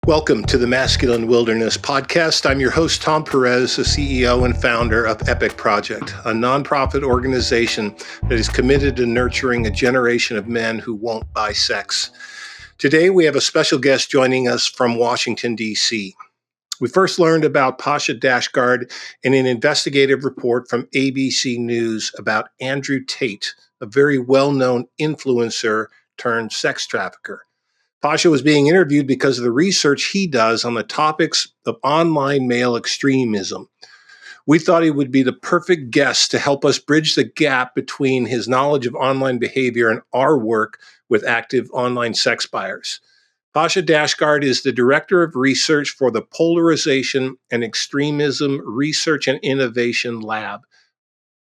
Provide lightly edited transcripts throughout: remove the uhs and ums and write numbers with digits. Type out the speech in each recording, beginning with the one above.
Welcome to the Masculine Wilderness podcast. I'm your host, Tom Perez, the CEO and founder of Epic Project, a nonprofit organization that is committed to nurturing a generation of men who won't buy sex. Today, we have a special guest joining us from Washington, D.C. We first learned about Pasha Dashtgard in an investigative report from ABC News about Andrew Tate, a very well-known influencer turned sex trafficker. Pasha was being interviewed because of the research he does on the topics of online male extremism. We thought he would be the perfect guest to help us bridge the gap between his knowledge of online behavior and our work with active online sex buyers. Pasha Dashtgard is the Director of Research for the Polarization and Extremism Research and Innovation Lab,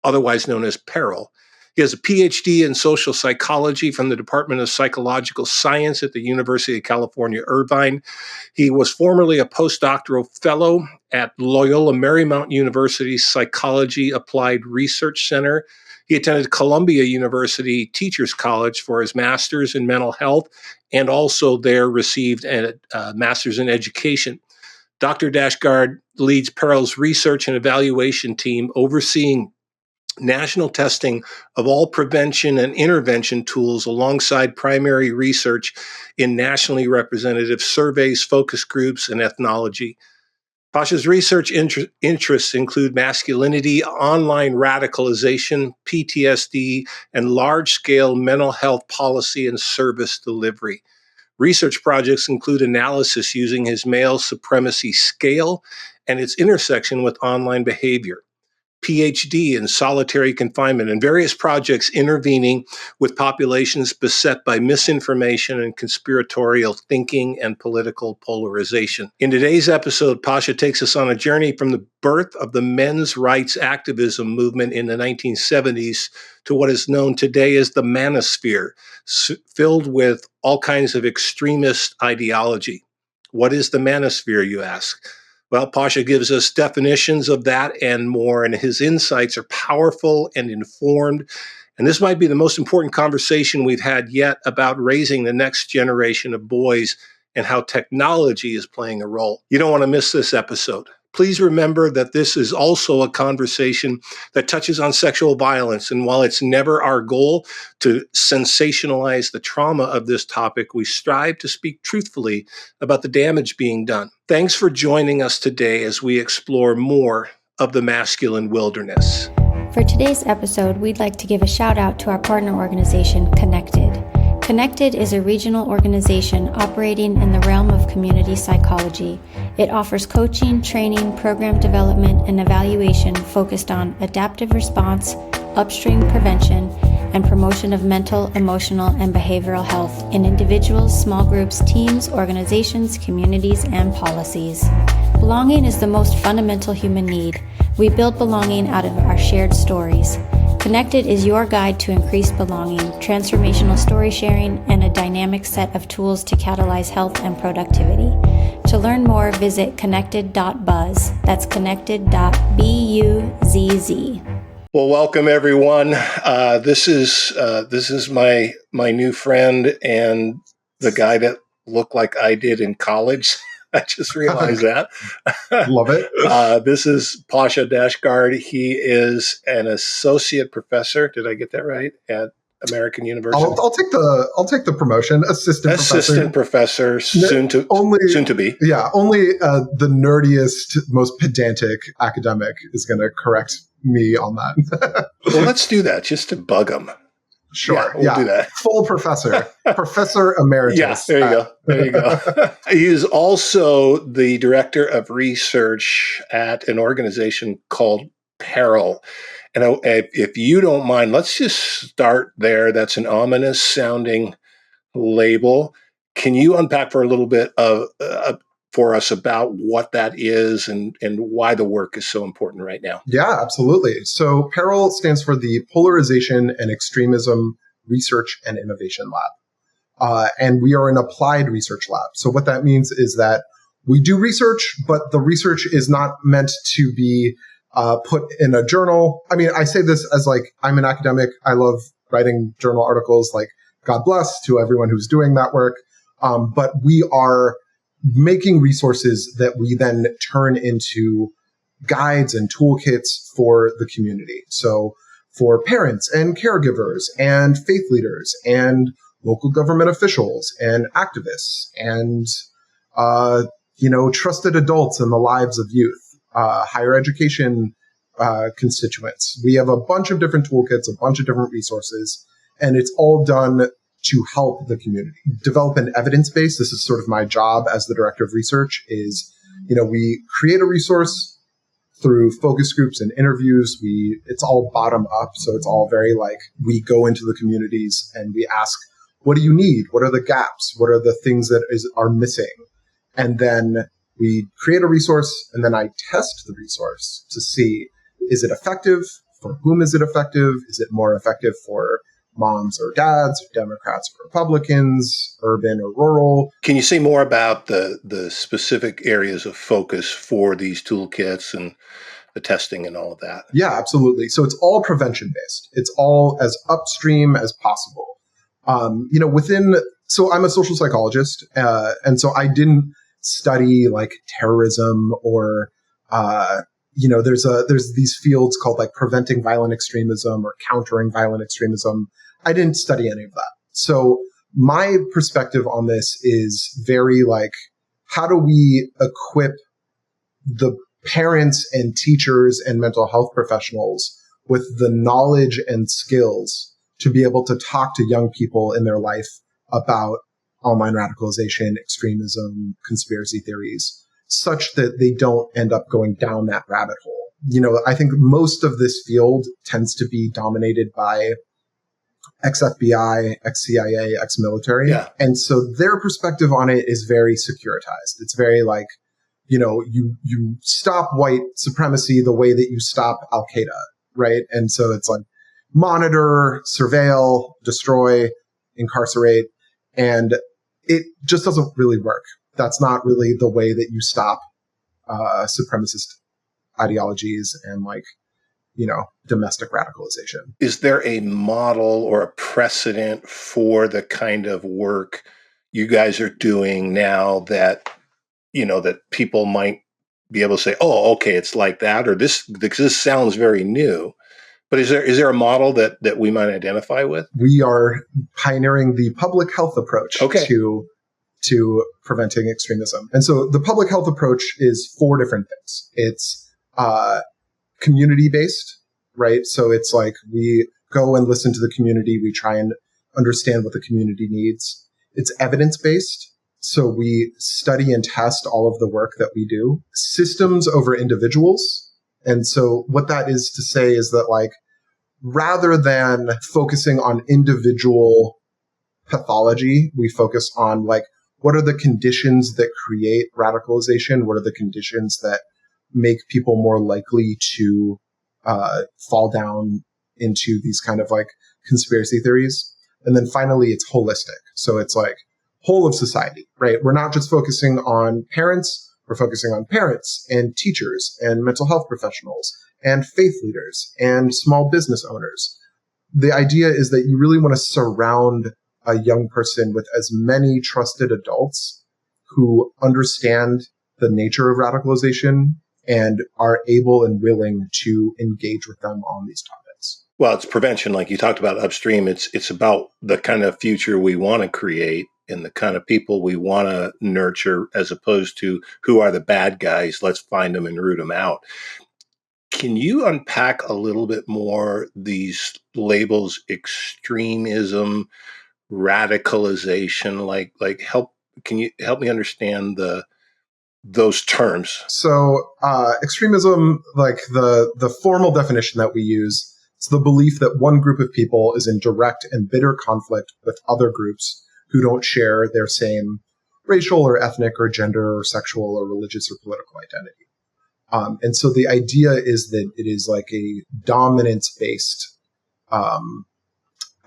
otherwise known as PERIL. He has a PhD in social psychology from the Department of Psychological Science at the University of California, Irvine. He was formerly a postdoctoral fellow at Loyola Marymount University's Psychology Applied Research Center. He attended Columbia University Teachers College for his master's in mental health and also there received a master's in education. Dr. Dashtgard leads PERIL's research and evaluation team overseeing national testing of all prevention and intervention tools alongside primary research in nationally representative surveys, focus groups, and ethnology. Pasha's research interests include masculinity, online radicalization, PTSD, and large-scale mental health policy and service delivery. Research projects include analysis using his male supremacy scale and its intersection with online behavior. PhD in solitary confinement, and various projects intervening with populations beset by misinformation and conspiratorial thinking and political polarization. In today's episode, Pasha takes us on a journey from the birth of the men's rights activism movement in the 1970s to what is known today as the Manosphere, filled with all kinds of extremist ideology. What is the Manosphere, you ask? Well, Pasha gives us definitions of that and more, and his insights are powerful and informed. And this might be the most important conversation we've had yet about raising the next generation of boys and how technology is playing a role. You don't want to miss this episode. Please remember that this is also a conversation that touches on sexual violence. And while it's never our goal to sensationalize the trauma of this topic, we strive to speak truthfully about the damage being done. Thanks for joining us today as we explore more of the masculine wilderness. For today's episode, we'd like to give a shout out to our partner organization, Connected. Connected is a regional organization operating in the realm of community psychology. It offers coaching, training, program development, and evaluation focused on adaptive response, upstream prevention, and promotion of mental, emotional, and behavioral health in individuals, small groups, teams, organizations, communities, and policies. Belonging is the most fundamental human need. We build belonging out of our shared stories. Connected is your guide to increased belonging, transformational story sharing, and a dynamic set of tools to catalyze health and productivity. To learn more, visit connected.buzz. That's connected.buzz. Well, welcome everyone. This is my new friend and the guy that looked like I did in college. I just realized that. Love it. This is Pasha Dashtgard. He is an associate professor. Did I get that right? At American University. I'll take the promotion. Assistant professor. Soon to be. Yeah, only the nerdiest, most pedantic academic is going to correct me on that. Well, let's do that just to bug him. Sure. We'll do that. Full professor. Professor emeritus. Yeah, there you go. He is also the director of research at an organization called PERIL. And if you don't mind, let's just start there. That's an ominous sounding label. Can you unpack for a little bit for us about what that is and why the work is so important right now? Yeah, absolutely. So PERIL stands for the Polarization and Extremism Research and Innovation Lab. And we are an applied research lab. So what that means is that we do research, but the research is not meant to be put in a journal. I mean, I say this as like, I'm an academic. I love writing journal articles, like God bless to everyone who's doing that work. But we are making resources that we then turn into guides and toolkits for the community. So for parents and caregivers and faith leaders and local government officials and activists and, trusted adults in the lives of youth, higher education constituents. We have a bunch of different toolkits, a bunch of different resources, and it's all done to help the community develop an evidence base. This is sort of my job as the director of research is, we create a resource through focus groups and interviews. It's all bottom up. So it's all very like, we go into the communities and we ask, what do you need? What are the gaps? What are the things that are missing? And then we create a resource, and then I test the resource to see, is it effective? For whom is it effective? Is it more effective for moms or dads, Democrats or Republicans, urban or rural? Can you say more about the specific areas of focus for these toolkits and the testing and all of that? Yeah, absolutely. So it's all prevention based. It's all as upstream as possible. So I'm a social psychologist, and so I didn't study like terrorism or, there's these fields called like preventing violent extremism or countering violent extremism. I didn't study any of that. So my perspective on this is very like, how do we equip the parents and teachers and mental health professionals with the knowledge and skills to be able to talk to young people in their life about online radicalization, extremism, conspiracy theories, such that they don't end up going down that rabbit hole. I think most of this field tends to be dominated by ex-FBI, ex-CIA, ex-military. Yeah. And so their perspective on it is very securitized. It's very like, you stop white supremacy the way that you stop Al-Qaeda, right? And so it's like monitor, surveil, destroy, incarcerate, and it just doesn't really work. That's not really the way that you stop supremacist ideologies and domestic radicalization. Is there a model or a precedent for the kind of work you guys are doing now that, that people might be able to say, oh, okay, it's like that, or this sounds very new. But is there a model that we might identify with? We are pioneering the public health approach to preventing extremism. And so the public health approach is 4 different things. It's community-based, right? So it's like we go and listen to the community. We try and understand what the community needs. It's evidence-based. So we study and test all of the work that we do. Systems over individuals. And so what that is to say is that rather than focusing on individual pathology, we focus on what are the conditions that create radicalization? What are the conditions that make people more likely to fall down into these kind of conspiracy theories? And then finally, it's holistic. So it's whole of society, right? We're not just focusing on parents. We're focusing on parents and teachers and mental health professionals and faith leaders and small business owners. The idea is that you really want to surround a young person with as many trusted adults who understand the nature of radicalization and are able and willing to engage with them on these topics. Well, it's prevention, like you talked about upstream. It's about the kind of future we want to create and the kind of people we want to nurture, as opposed to who are the bad guys. Let's find them and root them out. Can you unpack a little bit more these labels: extremism, radicalization? Can you help me understand those terms? So extremism, the formal definition that we use, it's the belief that one group of people is in direct and bitter conflict with other groups who don't share their same racial or ethnic or gender or sexual or religious or political identity. And so the idea is that it is a dominance-based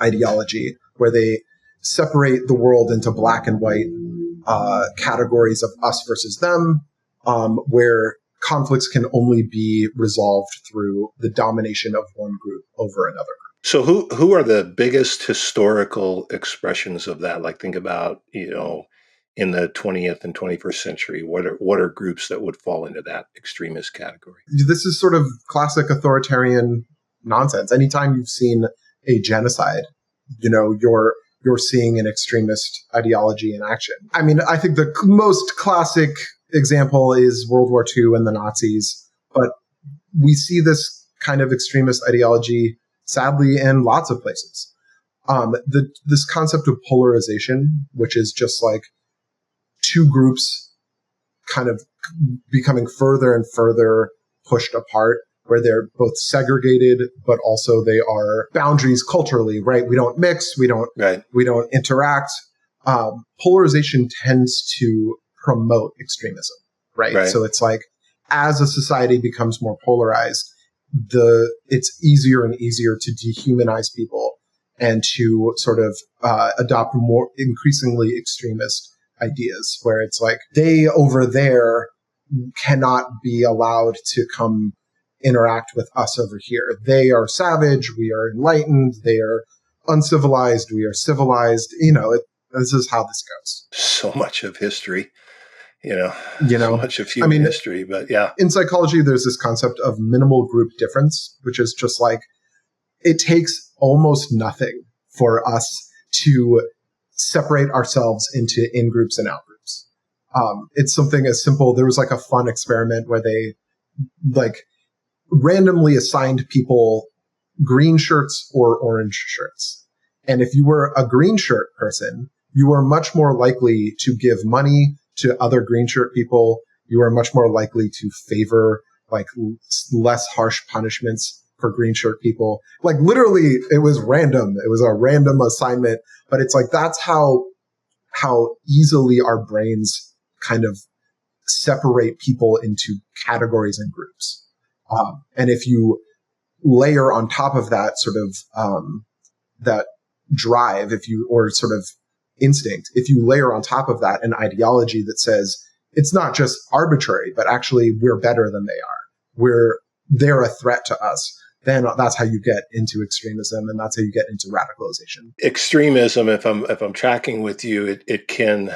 ideology where they separate the world into black and white categories of us versus them, where conflicts can only be resolved through the domination of one group over another group. So who are the biggest historical expressions of that? Think about, in the 20th and 21st century? What are groups that would fall into that extremist category? This is sort of classic authoritarian nonsense. Anytime you've seen a genocide, you're seeing an extremist ideology in action. I mean, I think the most classic example is World War II and the Nazis, but we see this kind of extremist ideology, sadly, in lots of places. This concept of polarization, which is just like two groups kind of becoming further and further pushed apart, where they're both segregated, but also they are boundaries culturally, right? We don't mix, we don't interact. Polarization tends to promote extremism, right? So it's like, as a society becomes more polarized, it's easier and easier to dehumanize people and to sort of adopt more increasingly extremist ideas, where it's like they over there cannot be allowed to come interact with us over here. They are savage, we are enlightened, they are uncivilized, we are civilized. This is how this goes. So much of history. So much of human history, but yeah. In psychology, there's this concept of minimal group difference, which is just like, it takes almost nothing for us to separate ourselves into in-groups and out-groups. It's something as simple. There was like a fun experiment where they like randomly assigned people green shirts or orange shirts. And if you were a green shirt person, you were much more likely to give money to other green shirt people. You are much more likely to favor like less harsh punishments for green shirt people. Like literally it was random. It was a random assignment, but it's like, that's how easily our brains kind of separate people into categories and groups. And if you layer on top of that sort of, that drive, or sort of instinct, if you layer on top of that an ideology that says it's not just arbitrary, but actually we're better than they are, they're a threat to us, then that's how you get into extremism, and that's how you get into radicalization. Extremism, if I'm tracking with you, it can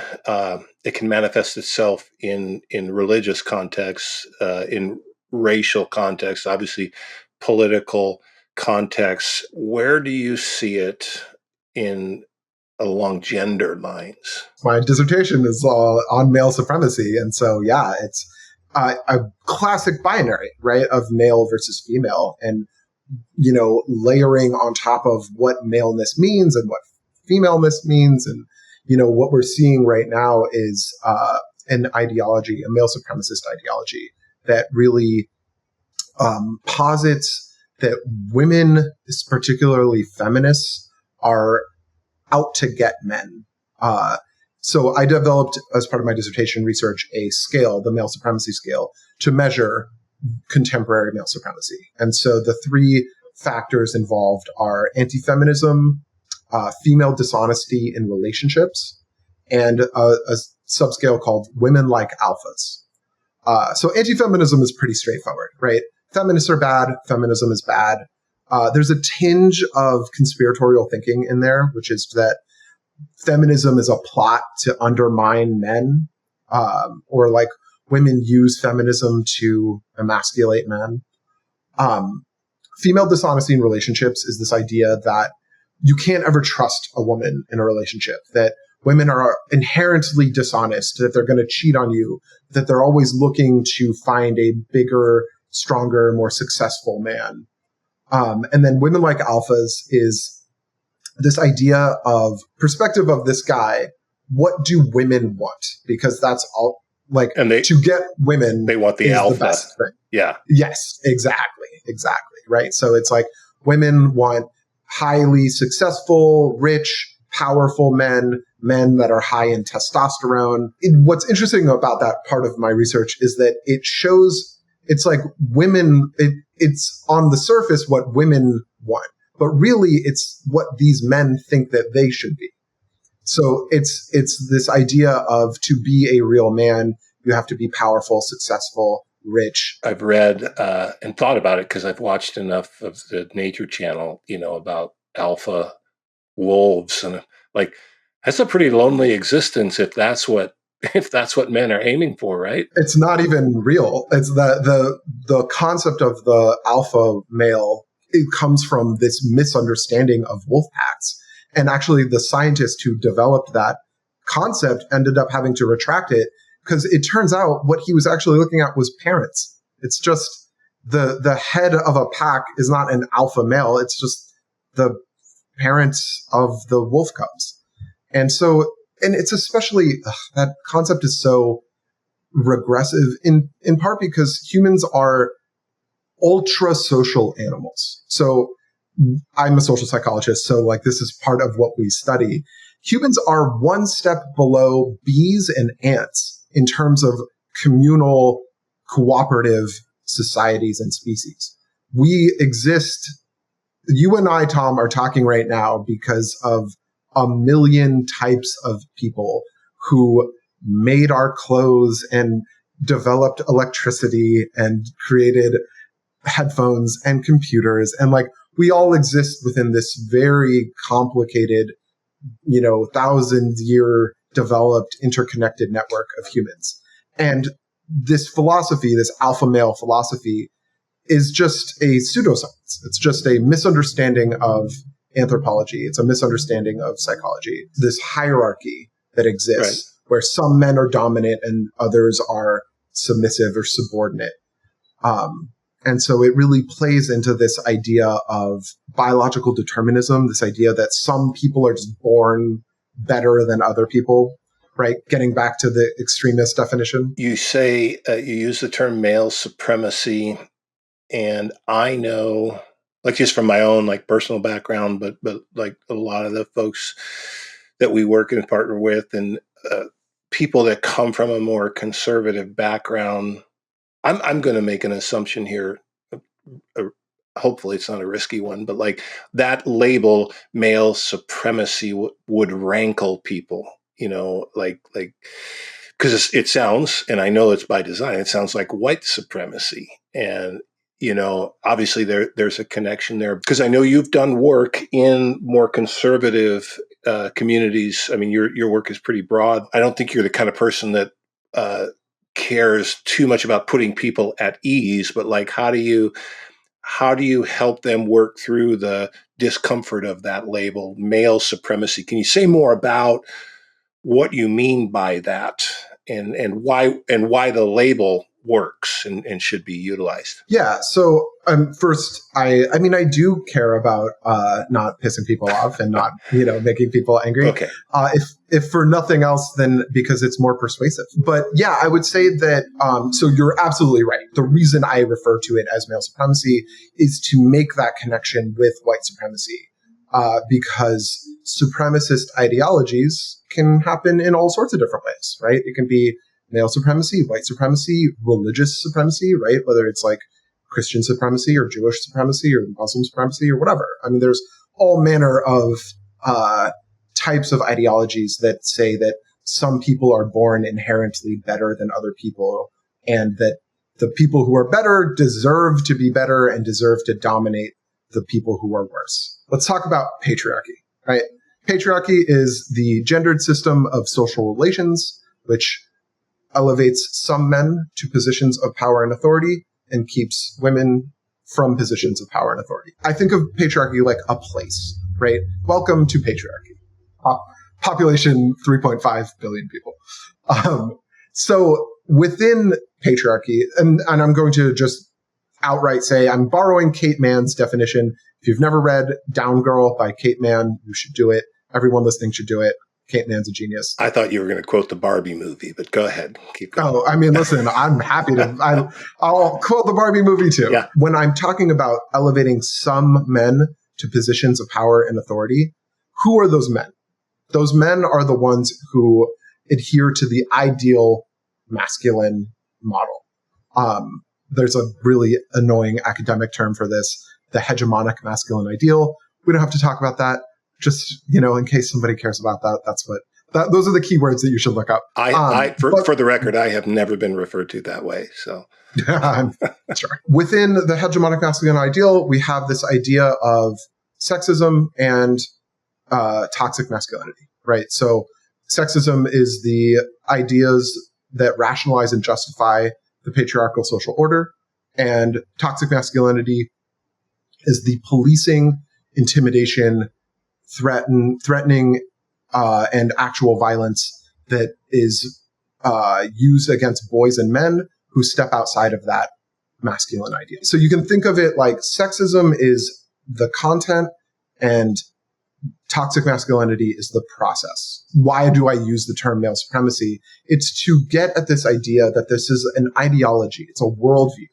manifest itself in religious contexts, in racial contexts, obviously political contexts. Where do you see it along gender lines? My dissertation is on male supremacy. And so, yeah, it's a classic binary, right, of male versus female. And, layering on top of what maleness means and what femaleness means. And, what we're seeing right now is an ideology, a male supremacist ideology that really posits that women, particularly feminists, are out to get men. So I developed, as part of my dissertation research, a scale, the male supremacy scale, to measure contemporary male supremacy. And so the three factors involved are anti-feminism, female dishonesty in relationships, and a subscale called women like alphas. So anti-feminism is pretty straightforward, right? Feminists are bad. Feminism is bad. There's a tinge of conspiratorial thinking in there, which is that feminism is a plot to undermine men, or like women use feminism to emasculate men. Female dishonesty in relationships is this idea that you can't ever trust a woman in a relationship, that women are inherently dishonest, that they're going to cheat on you, that they're always looking to find a bigger, stronger, more successful man. And then women like alphas is this idea of perspective of this guy. What do women want? Because that's all, like, to get women, they want the alpha. The best thing. Yeah. Yes, exactly. Right. So it's like women want highly successful, rich, powerful men that are high in testosterone. What's interesting about that part of my research is that it shows it's like women, it's on the surface what women want, but really it's what these men think that they should be. So it's this idea of, to be a real man, you have to be powerful, successful, rich. I've read and thought about it because I've watched enough of the Nature Channel, about alpha wolves, and like That's a pretty lonely existence if that's what men are aiming for, right? It's not even real. It's the concept of the alpha male. It comes from this misunderstanding of wolf packs. And actually, the scientist who developed that concept ended up having to retract it because it turns out what he was actually looking at was parents. It's just the head of a pack is not an alpha male. It's just the parents of the wolf cubs. And it's especially, that concept is so regressive in part because humans are ultra social animals. So I'm a social psychologist, so like this is part of what we study. Humans are one step below bees and ants in terms of communal, cooperative societies and species. We exist. You and I, Tom, are talking right now because of a million types of people who made our clothes and developed electricity and created headphones and computers. And like, we all exist within this very complicated, 1,000-year developed interconnected network of humans. And this philosophy, this alpha male philosophy, is just a pseudoscience. It's just a misunderstanding of anthropology. It's a misunderstanding of psychology. This hierarchy that exists where some men are dominant and others are submissive or subordinate. And so it really plays into this idea of biological determinism, this idea that some people are just born better than other people, right? Getting back to the extremist definition. You say, you use the term male supremacy, and I know, like just from my own like personal background, but like a lot of the folks that we work and partner with and people that come from a more conservative background, I'm going to make an assumption here. Hopefully it's not a risky one, but like that label male supremacy would rankle people, like, because it sounds, and I know it's by design, it sounds like white supremacy. And, obviously there's a connection there because I know you've done work in more conservative communities. I mean, your work is pretty broad. I don't think you're the kind of person that cares too much about putting people at ease, but like, how do you help them work through the discomfort of that label, male supremacy? Can you say more about what you mean by that and why the label works and should be utilized? Yeah. So first, I do care about not pissing people off and not making people angry. Okay. If for nothing else, then because it's more persuasive. But yeah, I would say that. So you're absolutely right. The reason I refer to it as male supremacy is to make that connection with white supremacy, because supremacist ideologies can happen in all sorts of different ways, right? It can be male supremacy, white supremacy, religious supremacy, right? Whether it's like Christian supremacy or Jewish supremacy or Muslim supremacy or whatever. I mean, there's all manner of types of ideologies that say that some people are born inherently better than other people and that the people who are better deserve to be better and deserve to dominate the people who are worse. Let's talk about patriarchy, right? Patriarchy is the gendered system of social relations, which elevates some men to positions of power and authority and keeps women from positions of power and authority. I think of patriarchy like a place, right? Welcome to patriarchy. Population 3.5 billion people. So within patriarchy, and I'm going to just outright say I'm borrowing Kate Mann's definition. If you've never read Down Girl by Kate Mann, you should do it. Everyone listening should do it. Kate Mann's a genius. I thought you were going to quote the Barbie movie, but go ahead. Keep going. Oh, I mean, listen, I'm happy to. I'll quote the Barbie movie too. Yeah. When I'm talking about elevating some men to positions of power and authority, who are those men? Those men are the ones who adhere to the ideal masculine model. There's a really annoying academic term for this, the hegemonic masculine ideal. We don't have to talk about that. Just, in case somebody cares about that, those are the keywords that you should look up. For the record, I have never been referred to that way. So, sure. Within the hegemonic masculine ideal, we have this idea of sexism and toxic masculinity, right? So sexism is the ideas that rationalize and justify the patriarchal social order, and toxic masculinity is the policing, intimidation, threatening, and actual violence that is used against boys and men who step outside of that masculine idea. So you can think of it like sexism is the content and toxic masculinity is the process. Why do I use the term male supremacy? It's to get at this idea that this is an ideology. It's a worldview.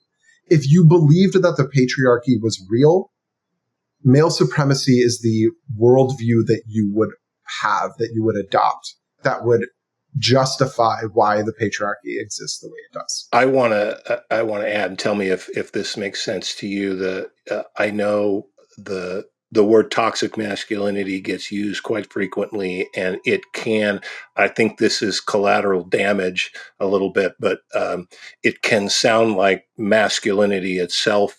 If you believed that the patriarchy was real, male supremacy is the worldview that you would have, that you would adopt, that would justify why the patriarchy exists the way it does. I want to add, and tell me if this makes sense to you. I know the word toxic masculinity gets used quite frequently, and it can, I think this is collateral damage a little bit, but it can sound like masculinity itself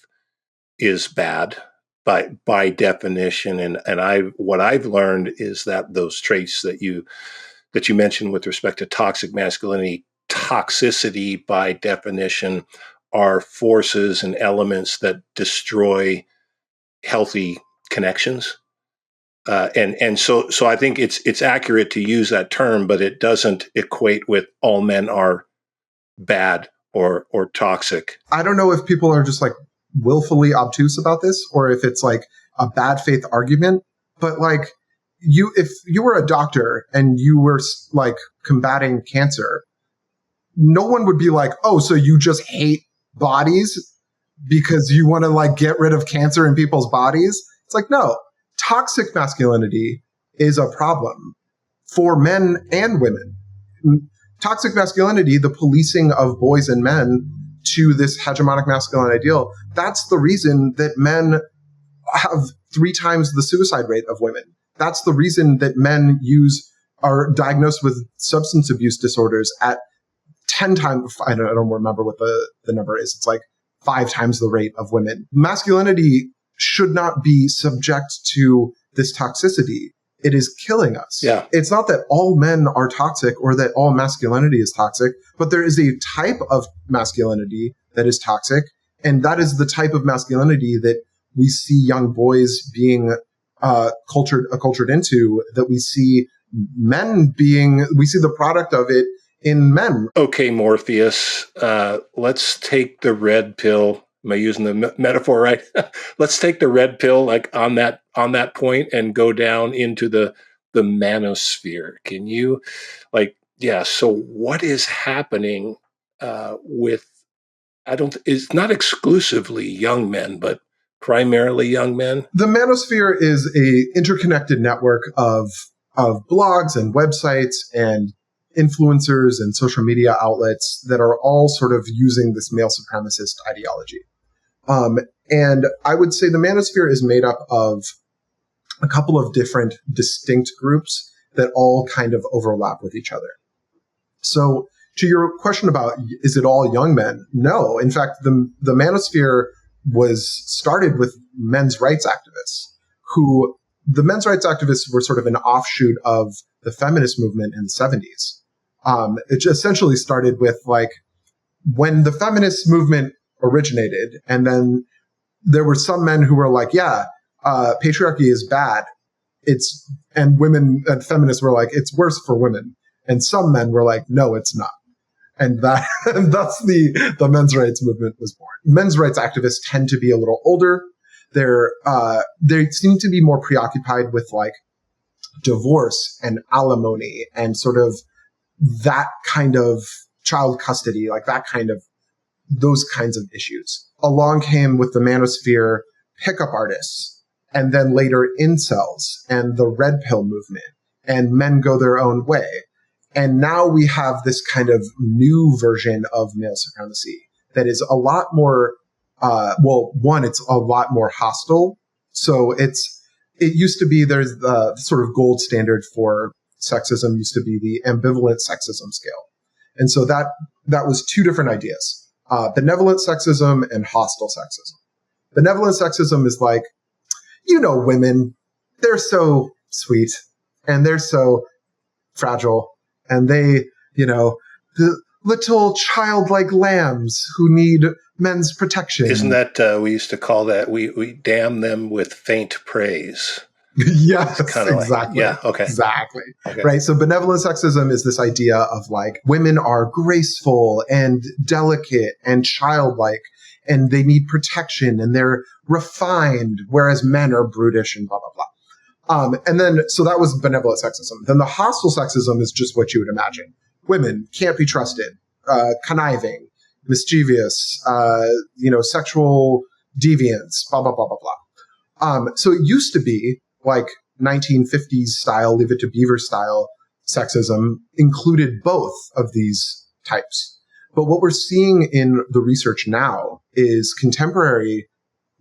is bad by definition. And what I've learned is that those traits that you mentioned with respect to toxic masculinity, toxicity by definition are forces and elements that destroy healthy connections. And so I think it's accurate to use that term, but it doesn't equate with all men are bad or toxic. I don't know if people are just like willfully obtuse about this or if it's like a bad faith argument, but like if you were a doctor and you were like combating cancer, no one would be like, oh, so you just hate bodies because you want to like get rid of cancer in people's bodies? It's like, no, toxic masculinity is a problem for men and women. Toxic masculinity, the policing of boys and men to this hegemonic masculine ideal, that's the reason that men have 3 times the suicide rate of women. That's the reason that men are diagnosed with substance abuse disorders at 10 times, I don't remember what the number is. It's like 5 times the rate of women. Masculinity should not be subject to this toxicity. It is killing us. Yeah. It's not that all men are toxic or that all masculinity is toxic, but there is a type of masculinity that is toxic. And that is the type of masculinity that we see young boys being cultured into, that we see we see the product of it in men. Okay, Morpheus, let's take the red pill. Am I using the metaphor right? Let's take the red pill like on that point and go down into the manosphere. Can you so what is happening with, it's not exclusively young men, but primarily young men? The manosphere is a interconnected network of blogs and websites and influencers and social media outlets that are all sort of using this male supremacist ideology. And I would say the manosphere is made up of a couple of different distinct groups that all kind of overlap with each other. So to your question about, is it all young men? No. In fact, the manosphere was started with men's rights activists the men's rights activists were sort of an offshoot of the feminist movement in the 70s. It essentially started with like when the feminist movement originated, and then there were some men who were like, patriarchy is bad. And women and feminists were like, it's worse for women. And some men were like, no, it's not. And thus the men's rights movement was born. Men's rights activists tend to be a little older. They seem to be more preoccupied with like divorce and alimony and sort of that kind of child custody, like those kinds of issues. Along came with the manosphere pickup artists, and then later incels and the red pill movement, and men go their own way. And now we have this kind of new version of male supremacy that is a lot more, it's a lot more hostile. So it used to be, there's the sort of gold standard for sexism used to be the ambivalent sexism scale. And so that was 2 different ideas. Benevolent sexism and hostile sexism. Benevolent sexism is like, women, they're so sweet and they're so fragile, and they, the little childlike lambs who need men's protection. Isn't that, we used to call that, we damn them with faint praise. Yes, exactly. Okay. Exactly. Okay. Right. So benevolent sexism is this idea of like women are graceful and delicate and childlike and they need protection and they're refined, whereas men are brutish and blah, blah, blah. And then, so that was benevolent sexism. Then the hostile sexism is just what you would imagine. Women can't be trusted, conniving, mischievous, sexual deviance, blah, blah, blah, blah, blah. So it used to be like 1950s style, Leave It to Beaver style sexism included both of these types. But what we're seeing in the research now is contemporary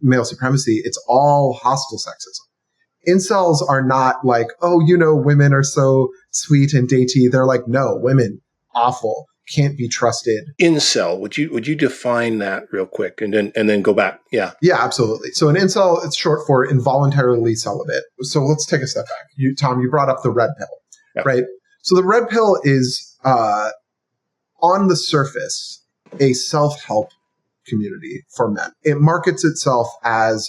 male supremacy. It's all hostile sexism. Incels are not like, women are so sweet and dainty. They're like, no, women, awful, can't be trusted. Incel, would you define that real quick and then go back? Yeah. Yeah, absolutely. So an incel, it's short for involuntarily celibate. So let's take a step back. Tom, you brought up the red pill, right? So the red pill is on the surface a self-help community for men. It markets itself as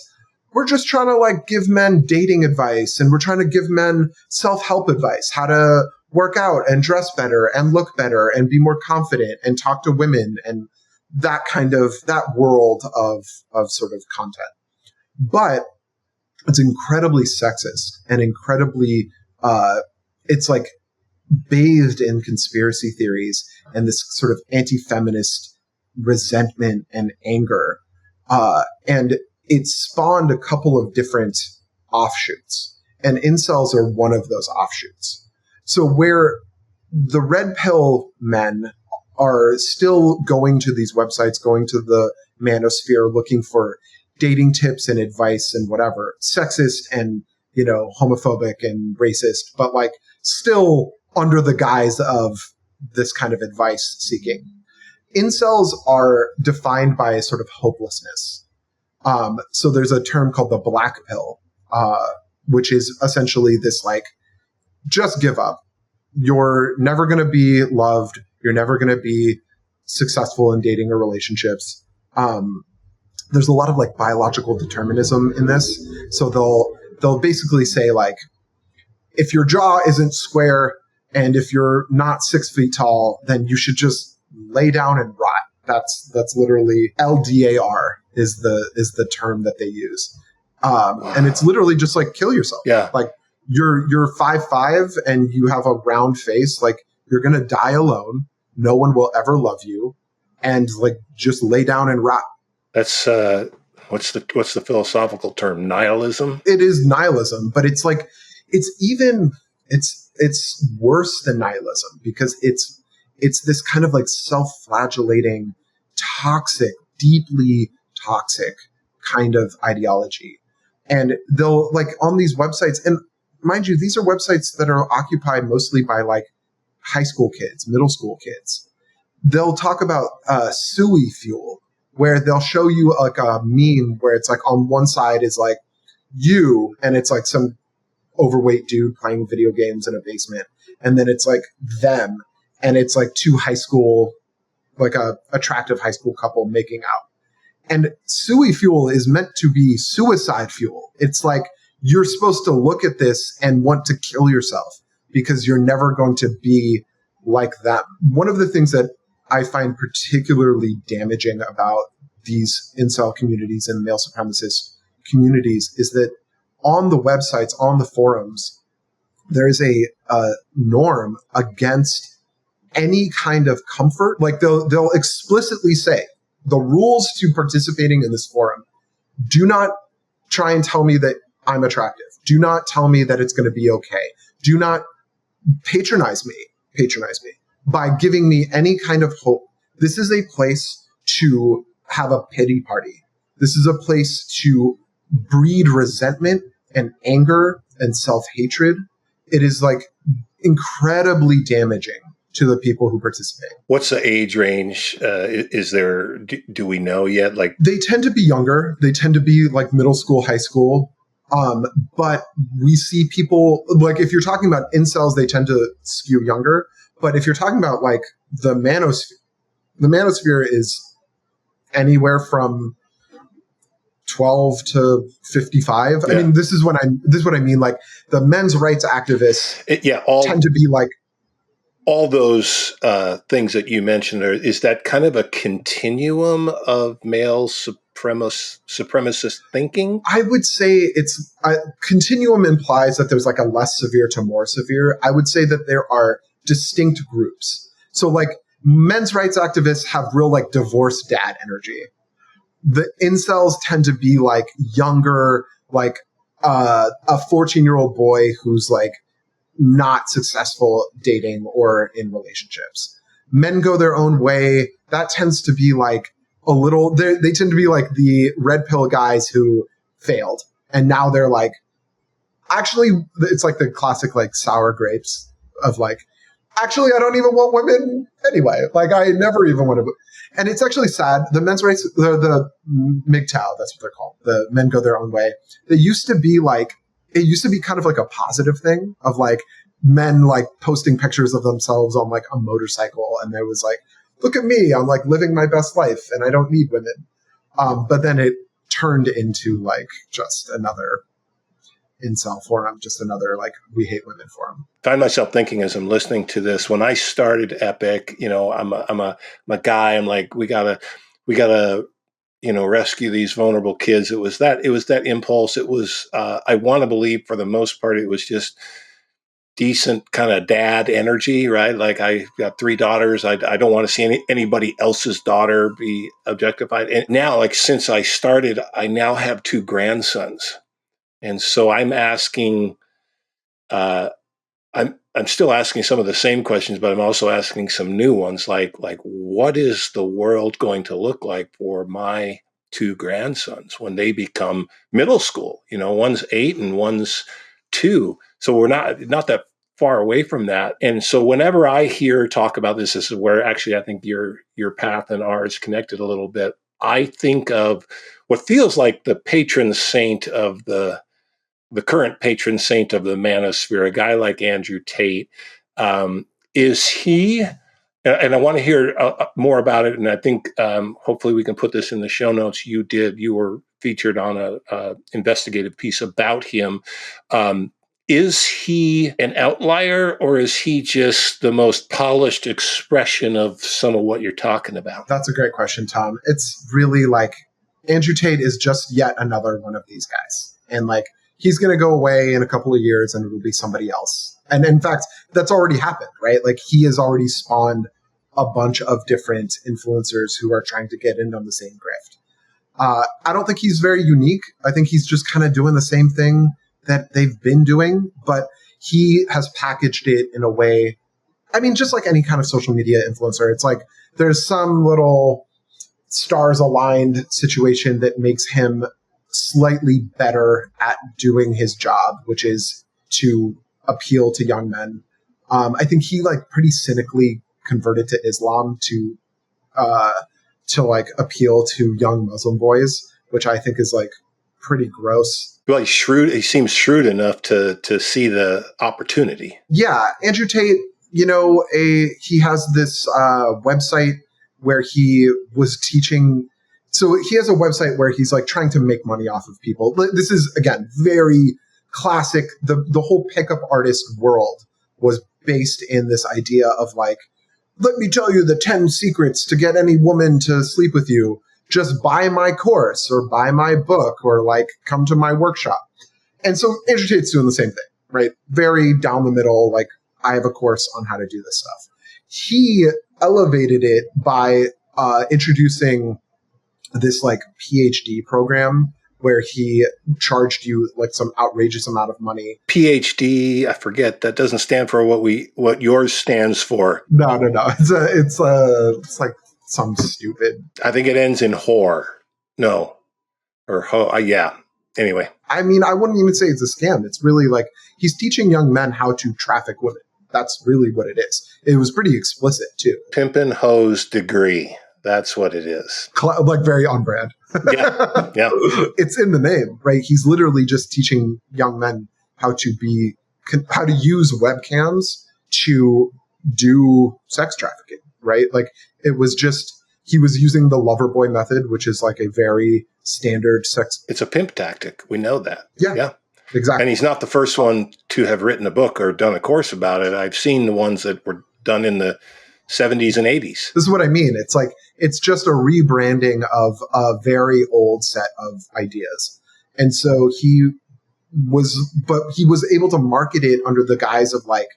we're just trying to like give men dating advice and we're trying to give men self-help advice, how to work out and dress better and look better and be more confident and talk to women and that world of sort of content. But it's incredibly sexist and incredibly, it's like bathed in conspiracy theories and this sort of anti-feminist resentment and anger. And it spawned a couple of different offshoots, and incels are one of those offshoots. So where the red pill men are still going to these websites, going to the Manosphere, looking for dating tips and advice and whatever, sexist and, homophobic and racist, but like still under the guise of this kind of advice seeking. Incels are defined by a sort of hopelessness. So there's a term called the black pill, which is essentially this like, just give up. You're never going to be loved. You're never going to be successful in dating or relationships. There's a lot of like biological determinism in this. So they'll basically say like, if your jaw isn't square and if you're not 6 feet tall, then you should just lay down and rot. That's literally LDAR is the term that they use. And it's literally just like kill yourself. Yeah. Like you're 5'5" and you have a round face. Like you're going to die alone. No one will ever love you. And like, just lay down and rot. That's, what's the philosophical term? Nihilism? It is nihilism, but it's like, it's worse than nihilism because it's this kind of like self-flagellating, toxic, deeply toxic kind of ideology. And they'll like on these websites, and mind you, these are websites that are occupied mostly by like high school kids, middle school kids. They'll talk about suey fuel, where they'll show you like a meme where it's like on one side is like you, and it's like some overweight dude playing video games in a basement. And then it's like them, and it's like two high school, like a attractive high school couple making out. And suey fuel is meant to be suicide fuel. It's like you're supposed to look at this and want to kill yourself because you're never going to be like them. One of the things that I find particularly damaging about these incel communities and male supremacist communities is that on the websites, on the forums, there is a norm against any kind of comfort. Like they'll explicitly say the rules to participating in this forum: do not try and tell me that I'm attractive. Do not tell me that it's going to be okay. Do not patronize me by giving me any kind of hope. This is a place to have a pity party. This is a place to breed resentment and anger and self-hatred. It is like incredibly damaging to the people who participate. What's the age range? Is there, do we know yet? Like, they tend to be younger. They tend to be like middle school, high school. But we see people, like if you're talking about incels, they tend to skew younger. But if you're talking about like the manosphere is anywhere from 12 to 55. Yeah. I mean, this is what I mean. Like the men's rights activists tend to be like, all those things that you mentioned, is that kind of a continuum of male supremacist thinking? I would say it's continuum implies that there's like a less severe to more severe. I would say that there are distinct groups. So like men's rights activists have real like divorced dad energy. The incels tend to be like younger, like a 14-year-old boy who's like not successful dating or in relationships. Men go their own way. That tends to be like a little, they tend to be like the red pill guys who failed. And now they're like, actually, it's like the classic like sour grapes of like, actually, I don't even want women anyway. Like I never even want to. And it's actually sad. The men's rights, the MGTOW, that's what they're called. The men go their own way. They used to be like, it used to be kind of like a positive thing of like men like posting pictures of themselves on like a motorcycle. And there was like, look at me, I'm like living my best life and I don't need women. But then it turned into like just another incel forum, just another like we hate women forum. I find myself thinking as I'm listening to this, when I started Epic, you know, I'm a guy, I'm like, we gotta, you know, rescue these vulnerable kids. It was that impulse. It was, I want to believe for the most part, it was just decent kind of dad energy, right? Like I got 3 daughters. I don't want to see anybody else's daughter be objectified. And now, like since I started, I now have 2 grandsons. And so I'm asking, I'm still asking some of the same questions, but I'm also asking some new ones, like what is the world going to look like for my 2 grandsons when they become middle school? You know, one's 8 and one's 2. So we're not that far away from that. And so whenever I hear talk about this is where actually I think your path and ours connected a little bit. I think of what feels like the patron saint of the current patron saint of the manosphere, a guy like Andrew Tate. Is he, and I want to hear more about it, and I think hopefully we can put this in the show notes. You were featured on a investigative piece about him. Is he an outlier, or is he just the most polished expression of some of what you're talking about? That's a great question, Tom. It's really like Andrew Tate is just yet another one of these guys. And like, he's going to go away in a couple of years and it'll be somebody else. And in fact, that's already happened, right? Like he has already spawned a bunch of different influencers who are trying to get in on the same grift. I don't think he's very unique. I think he's just kind of doing the same thing that they've been doing, but he has packaged it in a way. I mean, just like any kind of social media influencer, it's like there's some little stars aligned situation that makes him slightly better at doing his job, which is to appeal to young men. I think he like pretty cynically converted to Islam to like appeal to young Muslim boys, which I think is like pretty gross. Well, he's shrewd. He seems shrewd enough to see the opportunity. Yeah, Andrew Tate, you know, he has this website where he was teaching. So he has a website where he's like trying to make money off of people. This is, again, very classic. The whole pickup artist world was based in this idea of like, let me tell you the 10 secrets to get any woman to sleep with you. Just buy my course or buy my book or like come to my workshop. And so Andrew Tate's doing the same thing, right? Very down the middle, like I have a course on how to do this stuff. He elevated it by introducing this like PhD program where he charged you like some outrageous amount of money. PhD, I forget. That doesn't stand for what yours stands for. No. It's like some stupid. I think it ends in whore. No, or yeah. Anyway, I mean, I wouldn't even say it's a scam. It's really like he's teaching young men how to traffic women. That's really what it is. It was pretty explicit too. Pimpin' Hoes degree. That's what it is. Like very on brand. Yeah. Yeah. It's in the name, right? He's literally just teaching young men how to use webcams to do sex trafficking, right? Like it was just, he was using the lover boy method, which is like a very standard sex. It's a pimp tactic. We know that. Yeah. Exactly. And he's not the first one to have written a book or done a course about it. I've seen the ones that were done in the 70s and 80s. This is what I mean. It's like, it's just a rebranding of a very old set of ideas. And so he was able to market it under the guise of like,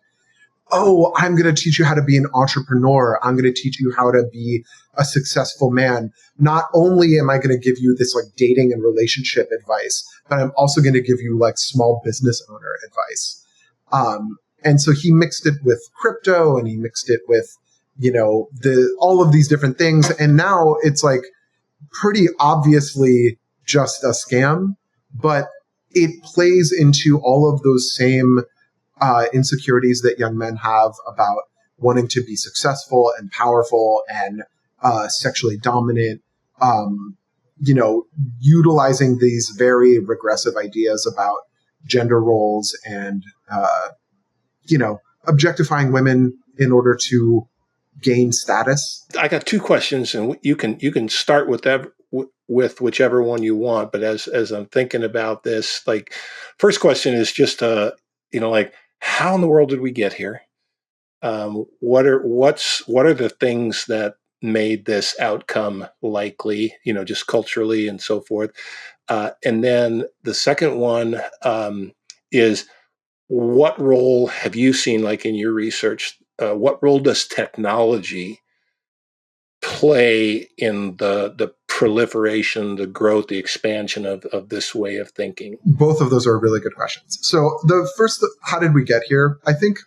oh, I'm going to teach you how to be an entrepreneur. I'm going to teach you how to be a successful man. Not only am I going to give you this like dating and relationship advice, but I'm also going to give you like small business owner advice. And so he mixed it with crypto and he mixed it with, all of these different things. And now it's like pretty obviously just a scam, but it plays into all of those same insecurities that young men have about wanting to be successful and powerful and sexually dominant, utilizing these very regressive ideas about gender roles and, objectifying women in order to gain status. I got two questions, and you can start with whichever one you want. But as I'm thinking about this, like, first question is just like, how in the world did we get here? What are the things that made this outcome likely? Just culturally and so forth. And then the second one is, what role have you seen, like in your research? What role does technology play in the proliferation, the growth, the expansion of this way of thinking? Both of those are really good questions. So the first, how did we get here? I think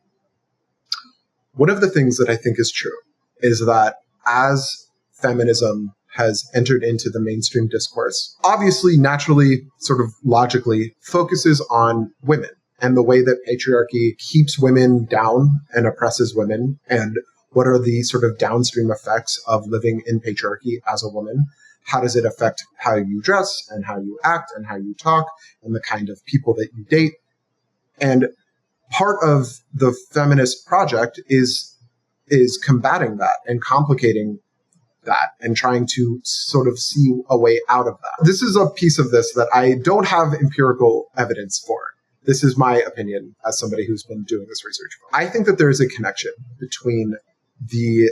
one of the things that I think is true is that as feminism has entered into the mainstream discourse, obviously, naturally, sort of logically, focuses on women and the way that patriarchy keeps women down and oppresses women, and what are the sort of downstream effects of living in patriarchy as a woman? How does it affect how you dress and how you act and how you talk and the kind of people that you date? And part of the feminist project is combating that and complicating that and trying to sort of see a way out of that. This is a piece of this that I don't have empirical evidence for. This is my opinion as somebody who's been doing this research. I think that there is a connection between the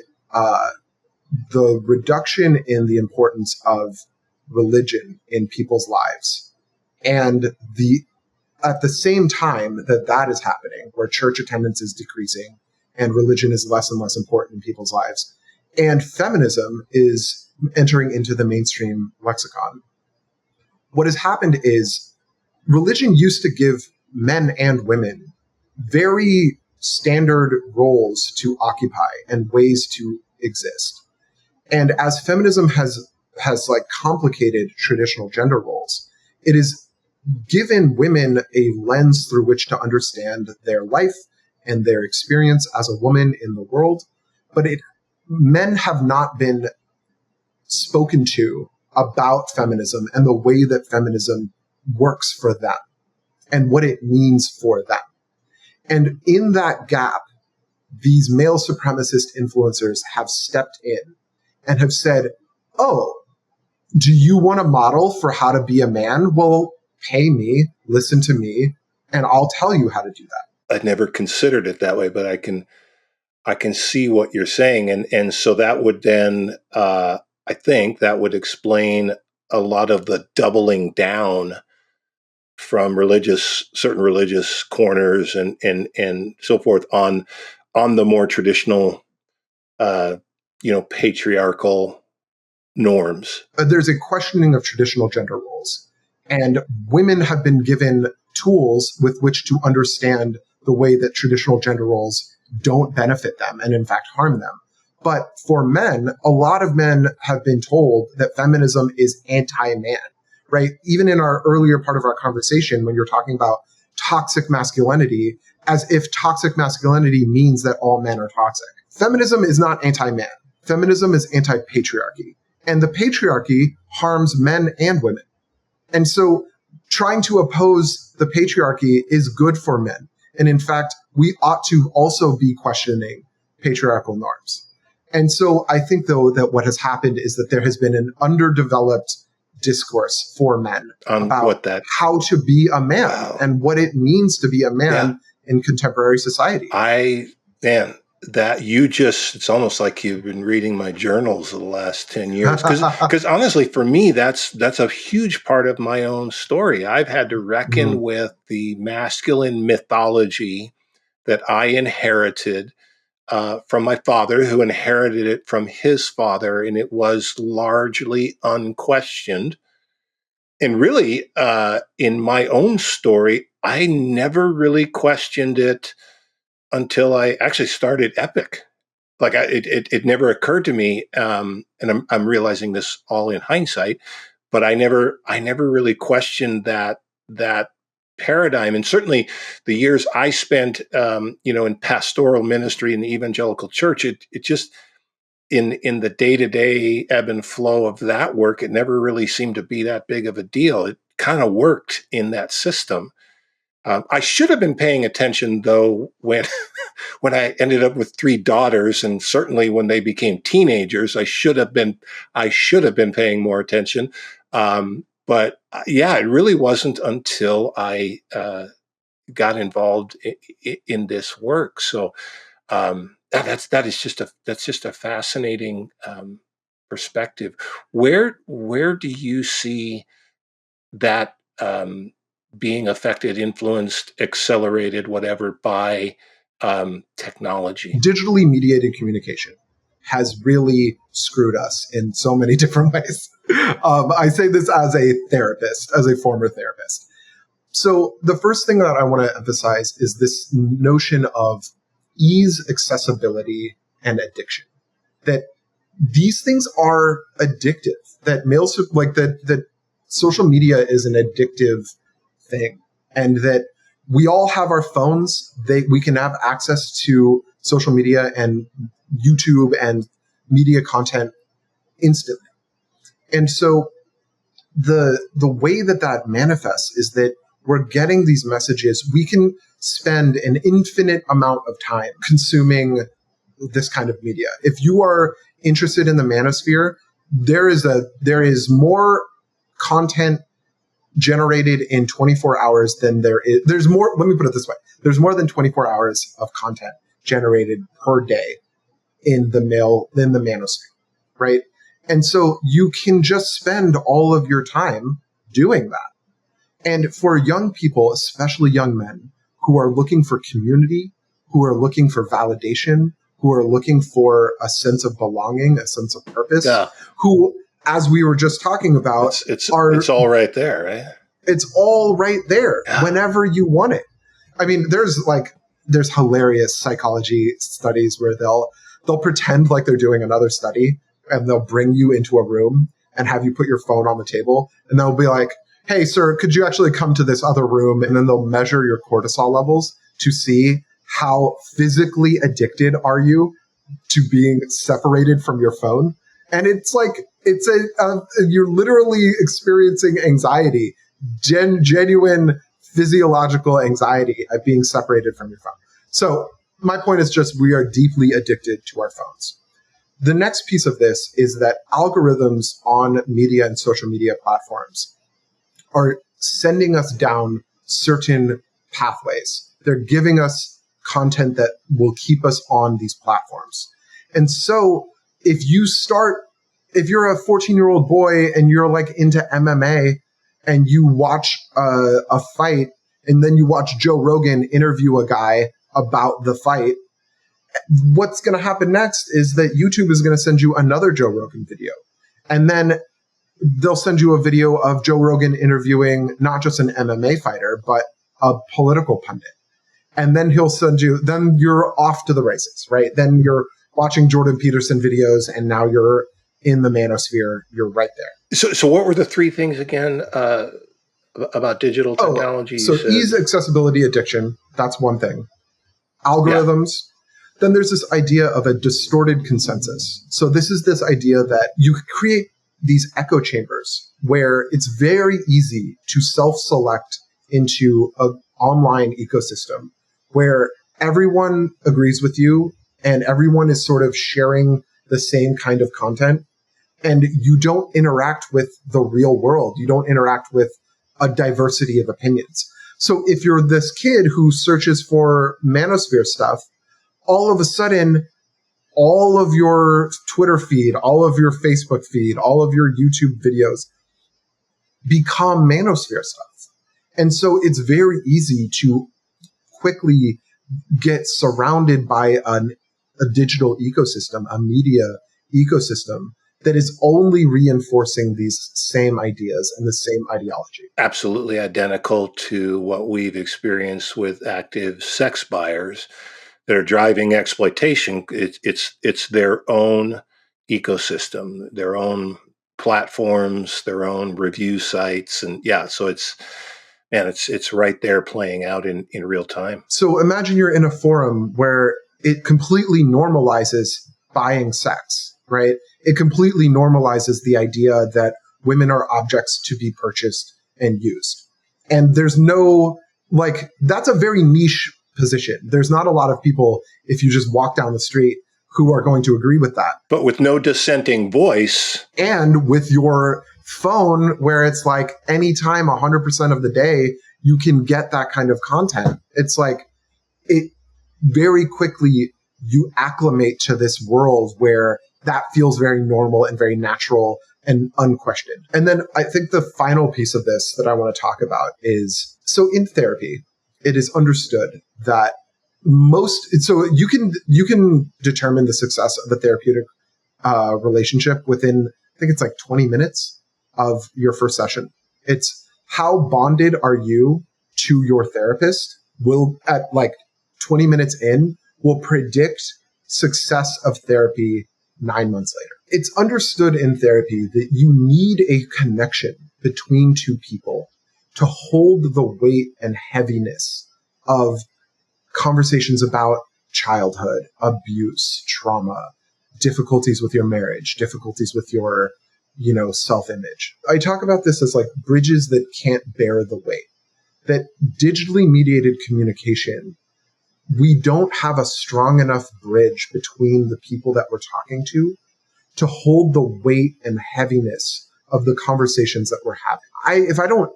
reduction in the importance of religion in people's lives and at the same time that is happening, where church attendance is decreasing and religion is less and less important in people's lives, and feminism is entering into the mainstream lexicon. What has happened is religion used to give men and women very standard roles to occupy and ways to exist. And as feminism has like complicated traditional gender roles, it has given women a lens through which to understand their life and their experience as a woman in the world. But men have not been spoken to about feminism and the way that feminism works for them and what it means for them. And in that gap, these male supremacist influencers have stepped in and have said, oh, do you want a model for how to be a man? Well, pay me, listen to me, and I'll tell you how to do that. I'd never considered it that way, but I can see what you're saying. And so that would then, I think that would explain a lot of the doubling down from certain religious corners and so forth on the more traditional, patriarchal norms. There's a questioning of traditional gender roles, and women have been given tools with which to understand the way that traditional gender roles don't benefit them and in fact harm them. But for men, a lot of men have been told that feminism is anti-man, right? Even in our earlier part of our conversation, when you're talking about toxic masculinity, as if toxic masculinity means that all men are toxic. Feminism is not anti-man. Feminism is anti-patriarchy, and the patriarchy harms men and women. And so trying to oppose the patriarchy is good for men. And in fact, we ought to also be questioning patriarchal norms. And so I think, though, that what has happened is that there has been an underdeveloped discourse for men about how to be a man and what it means to be a man in contemporary society. It's almost like you've been reading my journals of the last 10 years. Because honestly, for me, that's a huge part of my own story. I've had to reckon with the masculine mythology that I inherited from my father, who inherited it from his father, and it was largely unquestioned. And really, in my own story, I never really questioned it until I actually started Epic. Like it never occurred to me, and I'm realizing this all in hindsight, but I never really questioned that paradigm. And certainly the years I spent, in pastoral ministry in the evangelical church, it just in the day-to-day ebb and flow of that work, it never really seemed to be that big of a deal. It kind of worked in that system. I should have been paying attention, though, when I ended up with 3 daughters, and certainly when they became teenagers, I should have been paying more attention. But it really wasn't until I got involved in this work. So that's just a fascinating perspective. Where do you see that being affected, influenced, accelerated, whatever, by technology? Digitally mediated communication has really screwed us in so many different ways. I say this as a therapist, as a former therapist. So the first thing that I want to emphasize is this notion of ease, accessibility, and addiction. That these things are addictive. That that social media is an addictive thing, and that we all have our phones. We can have access to social media and YouTube and media content instantly. And so the way that manifests is that we're getting these messages. We can spend an infinite amount of time consuming this kind of media. If you are interested in the Manosphere, there is more content generated in 24 hours than there's more, let me put it this way. There's more than 24 hours of content generated per day in the Manosphere, right? And so you can just spend all of your time doing that. And for young people, especially young men, who are looking for community, who are looking for validation, who are looking for a sense of belonging, a sense of purpose, who, as we were just talking about, it's all right there, right? It's all right there whenever you want it. I mean, there's hilarious psychology studies where they'll pretend like they're doing another study, and they'll bring you into a room and have you put your phone on the table, and they'll be like, "Hey, sir, could you actually come to this other room?" And then they'll measure your cortisol levels to see how physically addicted are you to being separated from your phone. And it's like, you're literally experiencing anxiety, genuine physiological anxiety at being separated from your phone. So my point is just, we are deeply addicted to our phones. The next piece of this is that algorithms on media and social media platforms are sending us down certain pathways. They're giving us content that will keep us on these platforms. And so if you're a 14-year-old boy and you're like into MMA and you watch a fight, and then you watch Joe Rogan interview a guy about the fight, what's going to happen next is that YouTube is going to send you another Joe Rogan video. And then they'll send you a video of Joe Rogan interviewing not just an MMA fighter, but a political pundit. And then then you're off to the races, right? Then you're watching Jordan Peterson videos, and now you're in the Manosphere. You're right there. So what were the 3 things again about digital technology? So ease, accessibility, addiction. That's one thing. Algorithms. Then there's this idea of a distorted consensus. So this is this idea that you create these echo chambers where it's very easy to self-select into an online ecosystem where everyone agrees with you and everyone is sort of sharing the same kind of content, and you don't interact with the real world. You don't interact with a diversity of opinions. So if you're this kid who searches for Manosphere stuff, all of a sudden, all of your Twitter feed, all of your Facebook feed, all of your YouTube videos become Manosphere stuff. And so it's very easy to quickly get surrounded by a digital ecosystem, a media ecosystem that is only reinforcing these same ideas and the same ideology. Absolutely identical to what we've experienced with active sex buyers that are driving exploitation. It's their own ecosystem, their own platforms, their own review sites, and so it's right there playing out in real time. So imagine you're in a forum where it completely normalizes buying sex, right? It completely normalizes the idea that women are objects to be purchased and used. And there's no, that's a very niche position. There's not a lot of people, if you just walk down the street, who are going to agree with that. But with no dissenting voice. And with your phone, where it's like anytime 100% of the day, you can get that kind of content. It's like it very quickly you acclimate to this world where that feels very normal and very natural and unquestioned. And then I think the final piece of this that I want to talk about is, so in therapy, it is understood that so you can determine the success of a therapeutic relationship within, I think it's like 20 minutes of your first session. It's how bonded are you to your therapist will, at like 20 minutes in, will predict success of therapy 9 months later. It's understood in therapy that you need a connection between two people to hold the weight and heaviness of conversations about childhood, abuse, trauma, difficulties with your marriage, difficulties with your, self-image. I talk about this as like bridges that can't bear the weight. That digitally mediated communication, we don't have a strong enough bridge between the people that we're talking to hold the weight and heaviness of the conversations that we're having. If I don't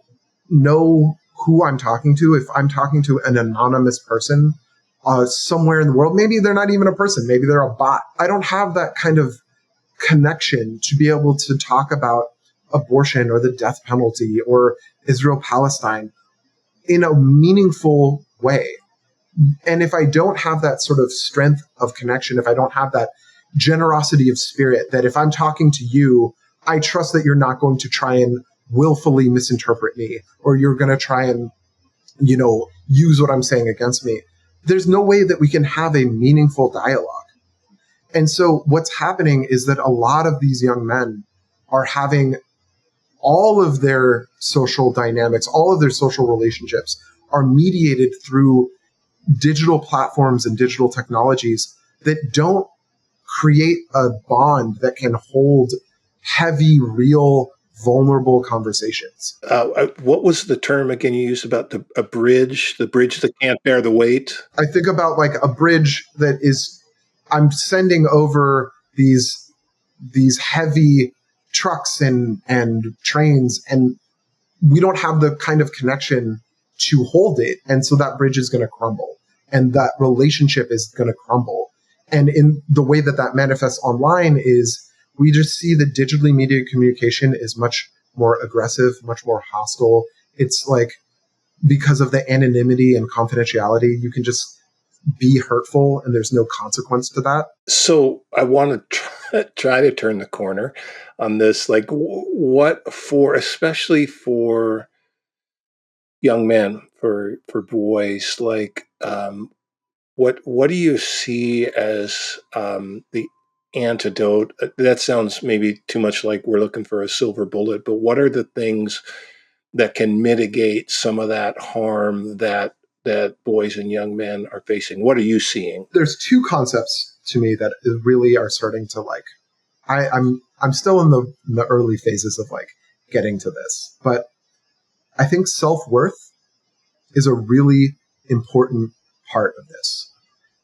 know who I'm talking to, if I'm talking to an anonymous person somewhere in the world, maybe they're not even a person, maybe they're a bot. I don't have that kind of connection to be able to talk about abortion or the death penalty or Israel-Palestine in a meaningful way. And if I don't have that sort of strength of connection, if I don't have that generosity of spirit, that if I'm talking to you, I trust that you're not going to try and willfully misinterpret me, or you're going to try and, use what I'm saying against me. There's no way that we can have a meaningful dialogue. And so what's happening is that a lot of these young men are having all of their social dynamics, all of their social relationships are mediated through digital platforms and digital technologies that don't create a bond that can hold heavy, real, vulnerable conversations. What was the term again you used about the bridge that can't bear the weight? I think about like a bridge that is, I'm sending over these heavy trucks and trains, and we don't have the kind of connection to hold it. And so that bridge is going to crumble, and that relationship is going to crumble. And in the way that manifests online is we just see that digitally mediated communication is much more aggressive, much more hostile. It's like, because of the anonymity and confidentiality, you can just be hurtful and there's no consequence to that. So I want to try to turn the corner on this. Like what for, especially for young men, for boys, like what do you see as the antidote? That sounds maybe too much like we're looking for a silver bullet, but what are the things that can mitigate some of that harm that that boys and young men are facing? What are you seeing? There's two concepts to me that really are starting to I'm still in the early phases of getting to this, but I think self-worth is a really important part of this.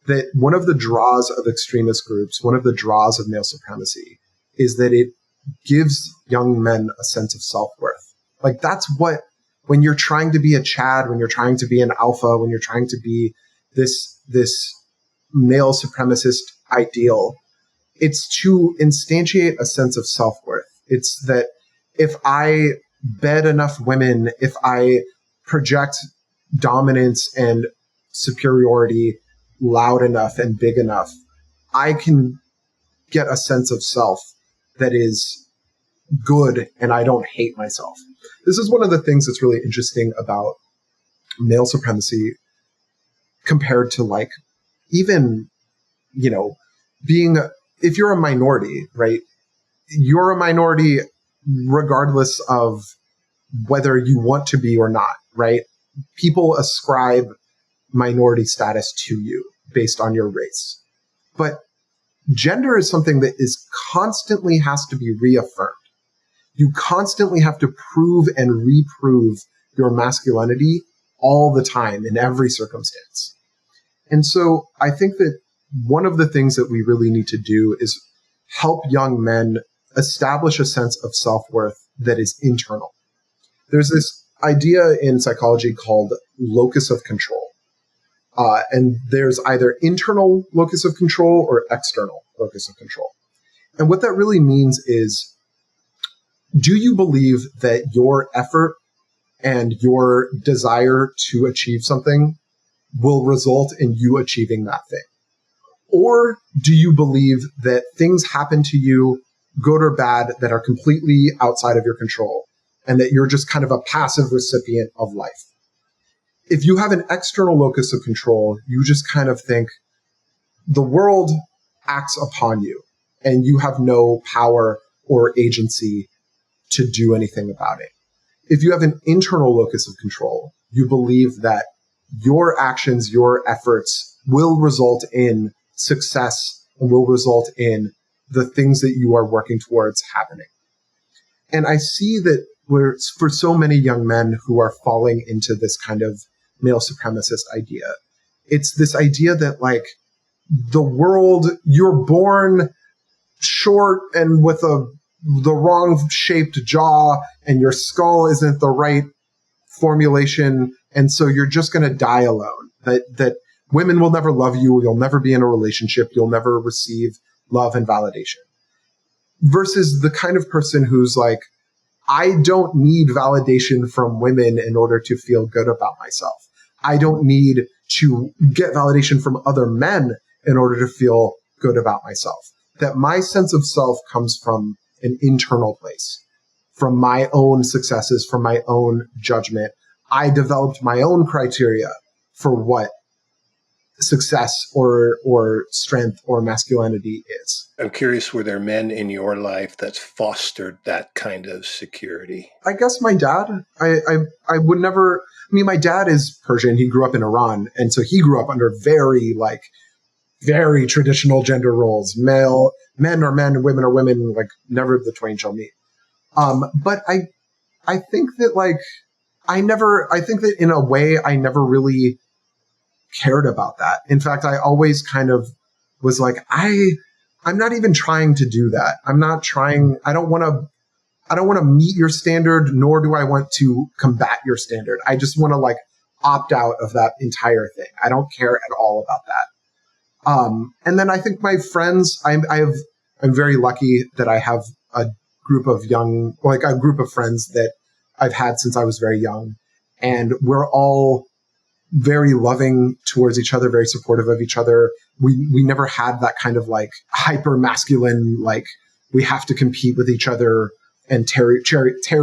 That one of the draws of extremist groups, one of the draws of male supremacy, is that it gives young men a sense of self-worth. That's what, when you're trying to be a Chad, when you're trying to be an alpha, when you're trying to be this male supremacist ideal, it's to instantiate a sense of self-worth. It's that if I bed enough women, if I project dominance and superiority loud enough and big enough, I can get a sense of self that is good and I don't hate myself. This is one of the things that's really interesting about male supremacy compared to even, being, if you're a minority, right? You're a minority regardless of whether you want to be or not, right? People ascribe minority status to you based on your race. But gender is something that constantly has to be reaffirmed. You constantly have to prove and reprove your masculinity all the time in every circumstance. And so I think that one of the things that we really need to do is help young men establish a sense of self-worth that is internal. There's this idea in psychology called locus of control. And there's either internal locus of control or external locus of control. And what that really means is, do you believe that your effort and your desire to achieve something will result in you achieving that thing? Or do you believe that things happen to you, good or bad, that are completely outside of your control, and that you're just kind of a passive recipient of life? If you have an external locus of control, you just kind of think the world acts upon you and you have no power or agency to do anything about it. If you have an internal locus of control, you believe that your actions, your efforts will result in success and will result in the things that you are working towards happening. And I see that for so many young men who are falling into this kind of male supremacist idea, it's this idea that the world, you're born short and with the wrong shaped jaw and your skull isn't the right formulation, and so you're just going to die alone. That women will never love you, you'll never be in a relationship, you'll never receive love and validation. Versus the kind of person who's I don't need validation from women in order to feel good about myself. I don't need to get validation from other men in order to feel good about myself. That my sense of self comes from an internal place, from my own successes, from my own judgment. I developed my own criteria for what success or strength or masculinity is. I'm curious, were there men in your life that's fostered that kind of security? I guess my dad. I would never. My dad is Persian. He grew up in Iran, and so he grew up under very traditional gender roles. Men are men, women are women. Never the twain shall meet. But I think that I think that in a way I never really cared about that. In fact, I always kind of was I'm not even trying to do that. I'm not trying. I don't want to meet your standard, nor do I want to combat your standard. I just want to opt out of that entire thing. I don't care at all about that. And then I think my friends, I'm very lucky that I have a group of a group of friends that I've had since I was very young, and we're all very loving towards each other, very supportive of each other. We never had that kind of hyper masculine, we have to compete with each other and tear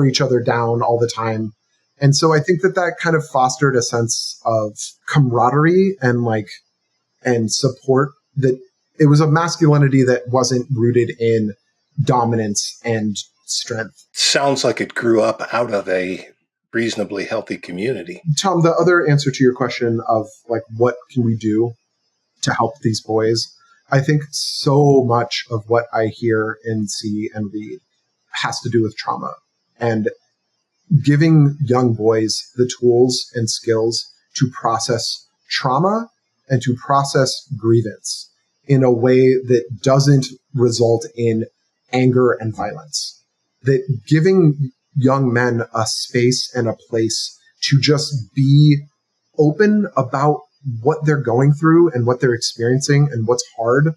each other down all the time. And so I think that kind of fostered a sense of camaraderie and support, that it was a masculinity that wasn't rooted in dominance and strength. Sounds like it grew up out of a reasonably healthy community. Tom, the other answer to your question of like, what can we do to help these boys? I think so much of what I hear and see and read has to do with trauma, and giving young boys the tools and skills to process trauma and to process grievance in a way that doesn't result in anger and violence. That giving young men a space and a place to just be open about what they're going through and what they're experiencing and what's hard,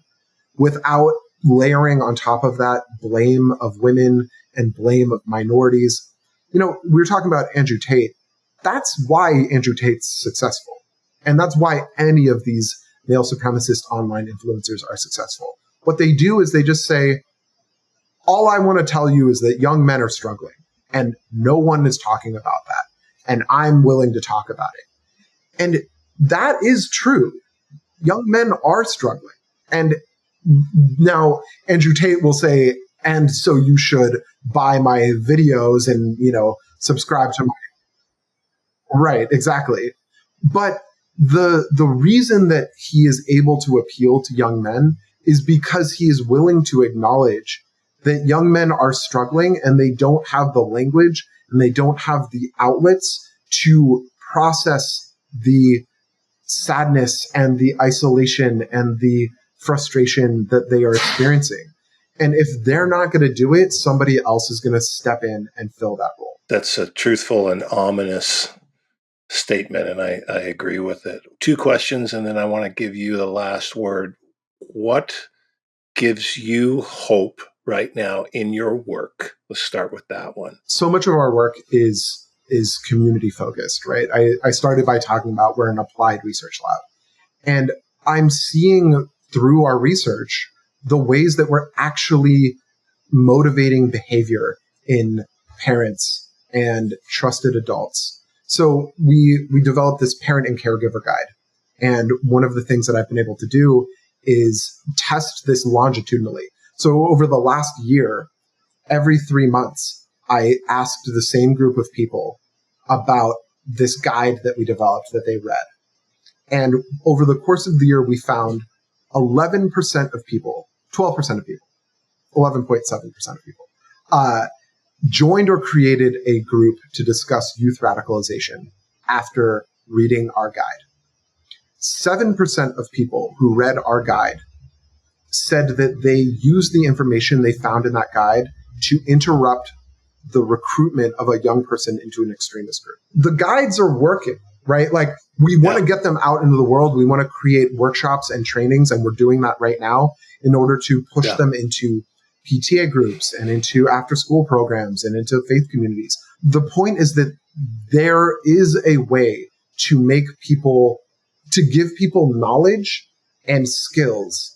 without layering on top of that blame of women and blame of minorities. You know, we were talking about Andrew Tate. That's why Andrew Tate's successful. And that's why any of these male supremacist online influencers are successful. What they do is they just say, all I want to tell you is that young men are struggling, and no one is talking about that. And I'm willing to talk about it. And that is true. Young men are struggling. And now Andrew Tate will say, and so you should buy my videos and, you know, subscribe to my... Right, exactly. But the reason that he is able to appeal to young men is because he is willing to acknowledge that young men are struggling and they don't have the language and they don't have the outlets to process the sadness and the isolation and the frustration that they are experiencing. And if they're not going to do it, somebody else is going to step in and fill that role. That's a truthful and ominous statement, and I agree with it. 2 questions, and then I want to give you the last word. What gives you hope right now in your work? Let's start with that one. So much of our work is community focused, right? I started by talking about we're an applied research lab. And I'm seeing through our research the ways that we're actually motivating behavior in parents and trusted adults. So we developed this parent and caregiver guide. And one of the things that I've been able to do is test this longitudinally. So over the last year, every 3 months, I asked the same group of people about this guide that we developed that they read. And over the course of the year, we found 11% of people, 12% of people, 11.7% of people, joined or created a group to discuss youth radicalization after reading our guide. 7% of people who read our guide said that they used the information they found in that guide to interrupt the recruitment of a young person into an extremist group. The guides are working, right? Like, we want to get them out into the world. We want to create workshops and trainings, and we're doing that right now in order to push them into PTA groups and into after-school programs and into faith communities. The point is that there is a way to make people, to give people knowledge and skills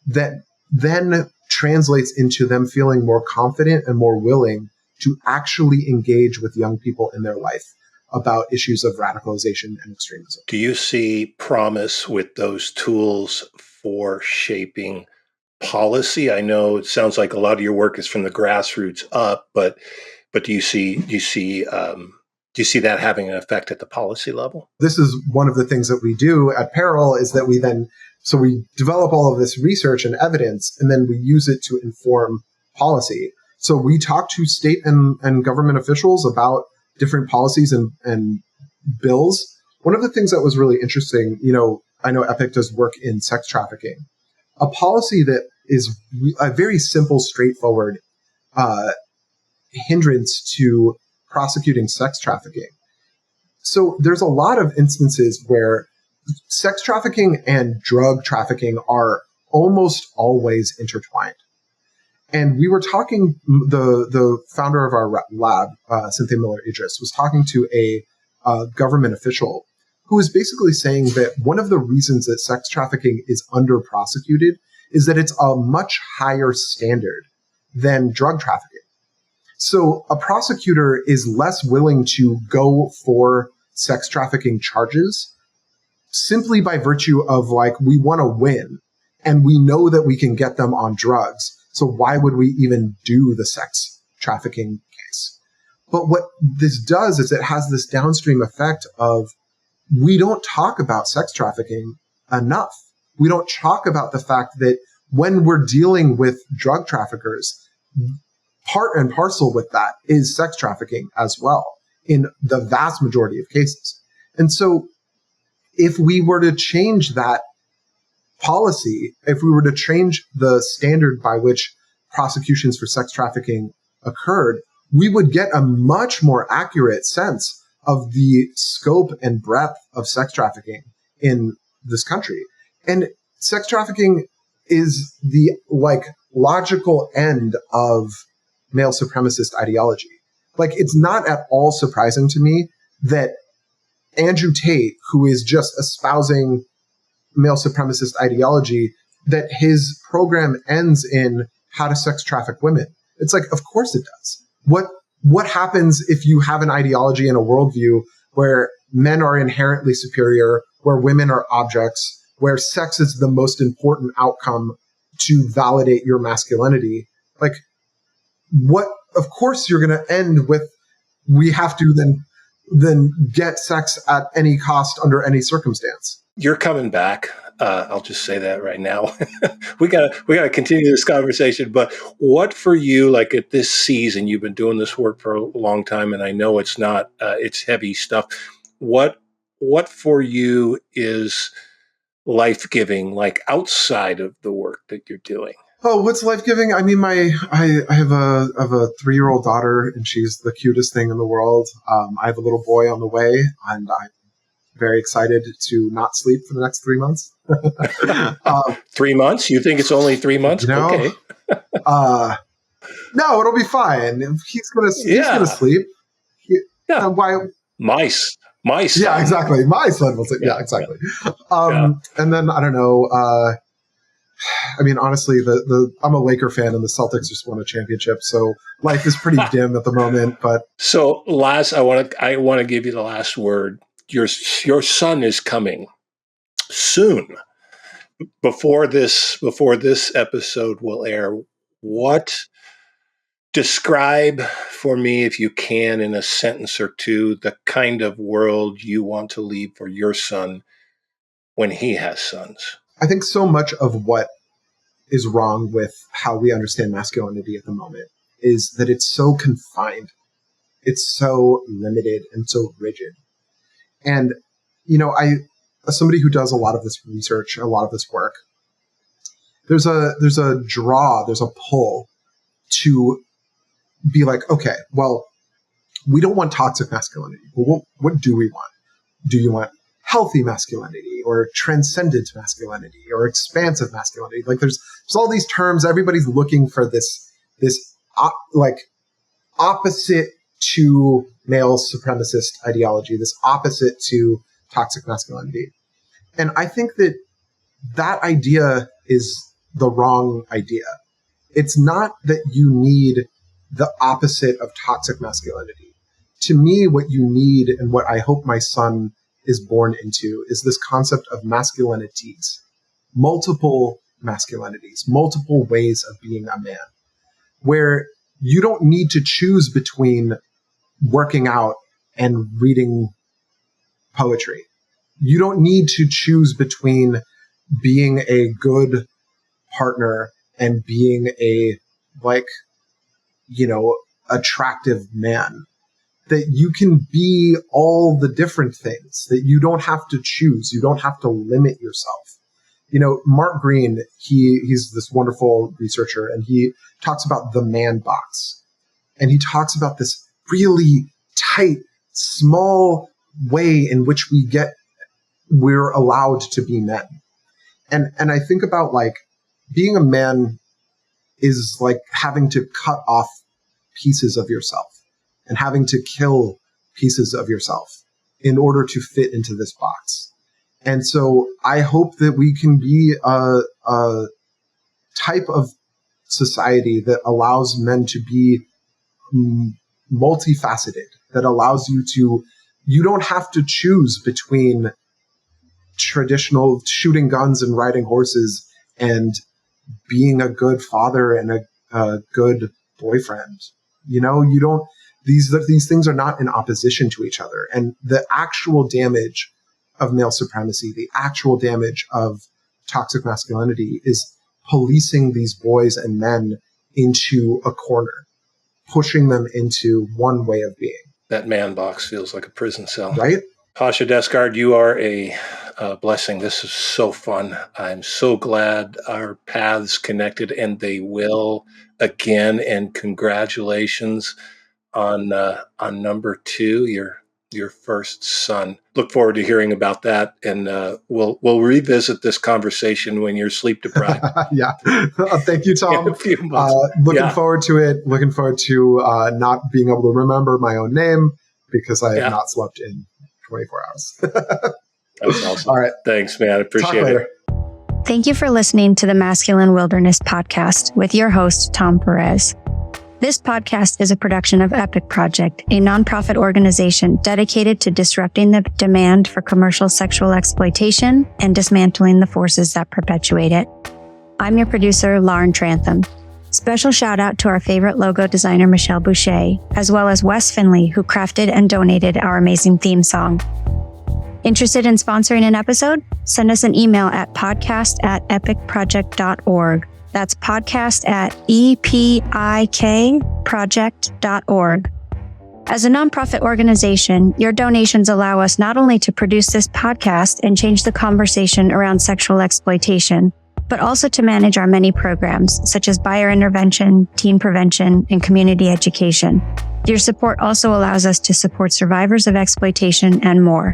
that then translates into them feeling more confident and more willing to actually engage with young people in their life about issues of radicalization and extremism. Do you see promise with those tools for shaping policy? I know it sounds like a lot of your work is from the grassroots up, but do you see that having an effect at the policy level? This is one of the things that we do at Peril, is that we develop all of this research and evidence, and then we use it to inform policy. So we talk to state and government officials about different policies and bills. One of the things that was really interesting, I know Epic does work in sex trafficking. A policy that is a very simple, straightforward hindrance to prosecuting sex trafficking. So there's a lot of instances where sex trafficking and drug trafficking are almost always intertwined. And we were talking, the founder of our lab, Cynthia Miller-Idris, was talking to a government official who was basically saying that one of the reasons that sex trafficking is under-prosecuted is that it's a much higher standard than drug trafficking. So a prosecutor is less willing to go for sex trafficking charges simply by virtue of, like, we want to win and we know that we can get them on drugs. So why would we even do the sex trafficking case? But what this does is it has this downstream effect of we don't talk about sex trafficking enough. We don't talk about the fact that when we're dealing with drug traffickers, part and parcel with that is sex trafficking as well in the vast majority of cases. And so if we were to change that policy, if we were to change the standard by which prosecutions for sex trafficking occurred, we would get a much more accurate sense of the scope and breadth of sex trafficking in this country. And sex trafficking is the logical end of male supremacist ideology. It's not at all surprising to me that Andrew Tate, who is just espousing male supremacist ideology, that his program ends in how to sex traffic women. It's of course it does. What happens if you have an ideology and a worldview where men are inherently superior, where women are objects, where sex is the most important outcome to validate your masculinity? Of course you're going to end with, we have to then get sex at any cost under any circumstance. You're coming back. I'll just say that right now. we gotta continue this conversation. But what for you, at this season, you've been doing this work for a long time, and I know it's not, it's heavy stuff. What for you is life-giving, outside of the work that you're doing? Oh, what's life-giving? I mean, I have a 3-year-old daughter, and she's the cutest thing in the world. I have a little boy on the way, and I'm very excited to not sleep for the next 3 months. 3 months? You think it's only 3 months? Okay. No, it'll be fine. He's gonna sleep. Why? My son. Yeah, exactly. My son will sleep. Yeah, exactly. And then I don't know. I mean, honestly, I'm a Laker fan, and the Celtics just won a championship, so life is pretty dim at the moment. But so, I want to give you the last word. Your son is coming soon. Before this episode will air, describe for me, if you can, in a sentence or two, the kind of world you want to leave for your son when he has sons. I think so much of what is wrong with how we understand masculinity at the moment is that it's so confined, it's so limited and so rigid. And, as somebody who does a lot of this research, a lot of this work, there's a pull to be okay, well, we don't want toxic masculinity. Well, what do we want? Do you want healthy masculinity or transcendent masculinity or expansive masculinity? There's all these terms. Everybody's looking for this opposite to male supremacist ideology, this opposite to toxic masculinity. And I think that idea is the wrong idea. It's not that you need the opposite of toxic masculinity. To me, what you need, and what I hope my son is born into, is this concept of masculinities, multiple masculinities, multiple ways of being a man, where you don't need to choose between working out and reading poetry. You don't need to choose between being a good partner and being a attractive man. That you can be all the different things, that you don't have to choose. You don't have to limit yourself. Mark Green, he's this wonderful researcher, and he talks about the man box. And he talks about this really tight, small way in which we're allowed to be men. And I think about being a man is having to cut off pieces of yourself and having to kill pieces of yourself in order to fit into this box. And so I hope that we can be a type of society that allows men to be multifaceted, that allows you don't have to choose between traditional shooting guns and riding horses and being a good father and a good boyfriend. You These things are not in opposition to each other. And the actual damage of male supremacy, the actual damage of toxic masculinity is policing these boys and men into a corner, pushing them into one way of being. That man box feels like a prison cell. Right? Pasha, Dashtgard, you are a blessing. This is so fun. I'm so glad our paths connected, and they will again. And congratulations on number 2, your first son. Look forward to hearing about that, and we'll revisit this conversation when you're sleep deprived. Yeah. Thank you, Tom. In a few months. Looking forward to it. Looking forward to not being able to remember my own name because I have not slept in 24 hours. That's awesome. All right. Thanks, man. I appreciate it. Thank you for listening to the Masculine Wilderness podcast with your host, Tom Perez. This podcast is a production of Epic Project, a nonprofit organization dedicated to disrupting the demand for commercial sexual exploitation and dismantling the forces that perpetuate it. I'm your producer, Lauren Trantham. Special shout out to our favorite logo designer, Michelle Boucher, as well as Wes Finley, who crafted and donated our amazing theme song. Interested in sponsoring an episode? Send us an email at podcast@epicproject.org. That's podcast@epikproject.org. As a nonprofit organization, your donations allow us not only to produce this podcast and change the conversation around sexual exploitation, but also to manage our many programs, such as buyer intervention, teen prevention, and community education. Your support also allows us to support survivors of exploitation and more.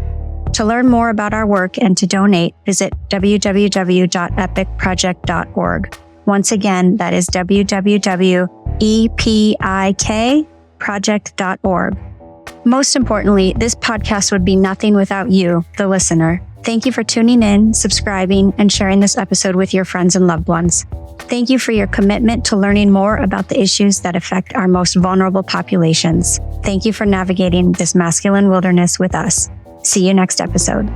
To learn more about our work and to donate, visit www.epicproject.org. Once again, that is www.epikproject.org. Most importantly, this podcast would be nothing without you, the listener. Thank you for tuning in, subscribing, and sharing this episode with your friends and loved ones. Thank you for your commitment to learning more about the issues that affect our most vulnerable populations. Thank you for navigating this masculine wilderness with us. See you next episode.